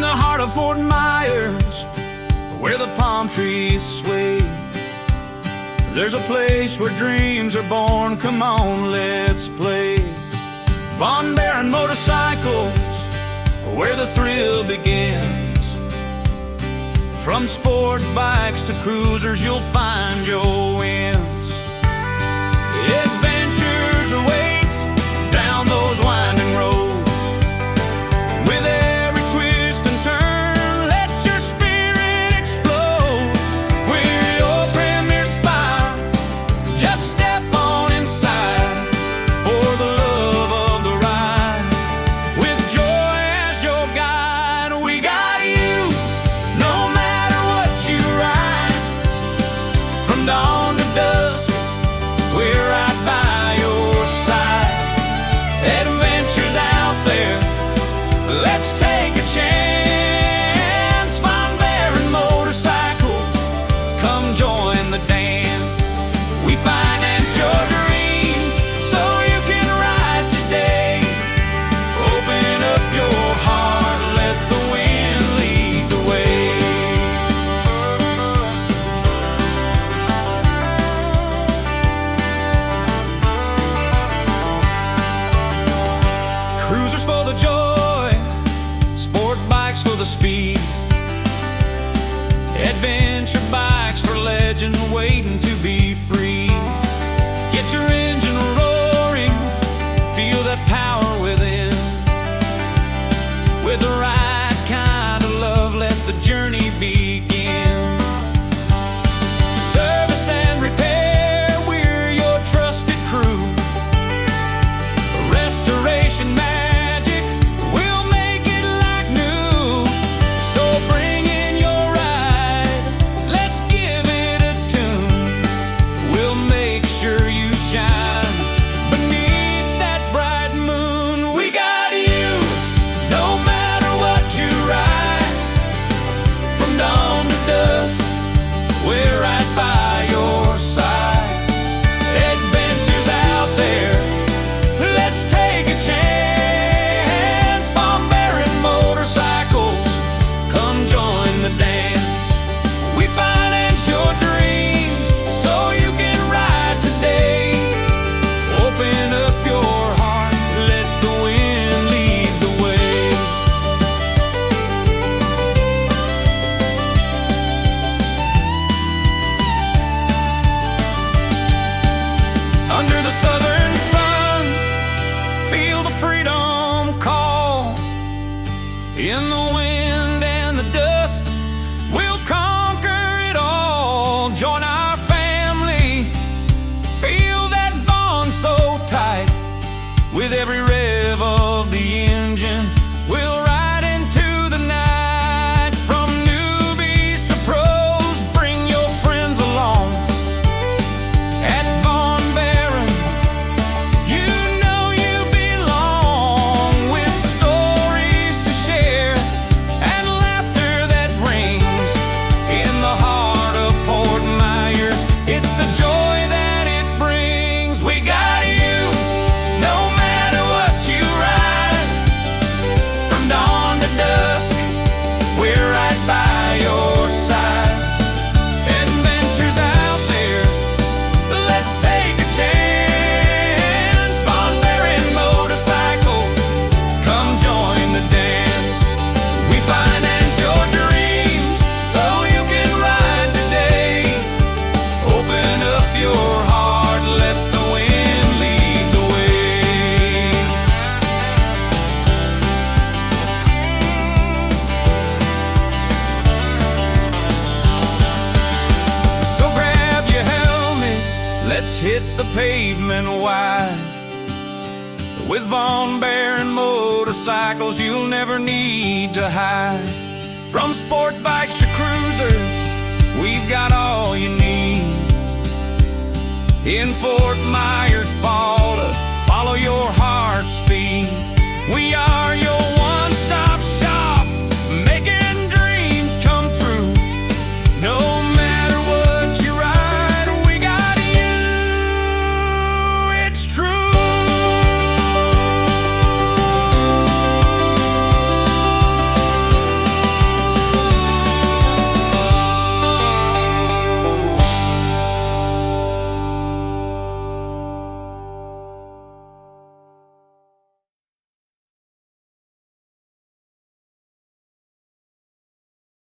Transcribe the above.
the heart of Fort Myers, where the palm trees sway, there's a place where dreams are born. Come on, let's play. Von Barron Motorcycles, where the thrill begins. From sport bikes to cruisers, you'll find your wins. Adventures awaits down those winding roads. With every twist and turn, let your spirit explode. We're your premier spot, just step on inside for the love of the ride. With joy as your guide, we got you, no matter what you ride. From dawn to dusk, we're right by your side. Adventures out there, let's take a chance. Von Barron Motorcycles, come join the dance. We finance your dreams so you can ride today. Open up your heart, let the wind lead the way. Cruisers for the joy, sport bikes for the speed, adventure bikes for legend waiting to be free. Get your engine roaring, feel that power within. With the right kind of love, let the journey begin. Service and repair, we're your trusted crew. Restoration magic, we'll make it like new. So bring in your ride, let's give it a tune. We'll make sure you shine beneath that bright moon. We got you, no matter what you ride. From dawn to dusk, we're right by your side. Adventures out there, let's take a chance. Von Barron Motorcycles, come join the dance. We finance your dreams so you can ride today. Open up your heart, let the wind lead the way. Under the southern sun, feel the freedom call. In the wind and the dust, we'll conquer it all. Join our family, feel that bond so tight. With every rev of the engine, we'll ride into the night. From newbies to pros, bring your friends along. At Von Barron, you know you belong. With stories to share and laughter that rings. In the heart of Fort Myers, it's the joy that it brings. We got you, no matter what you ride. From dawn to dusk, we're right by your side. Adventures out there, let's take a chance. Von Barron Motorcycles, come join the dance. We finance your dreams so you can ride today. Open up your heart, let the wind lead the way. So grab your helmet, let's hit the pavement wide. With Von Barron Motorcycles, you'll never need to hide. From sport bikes to cruisers, we've got all you need. In Fort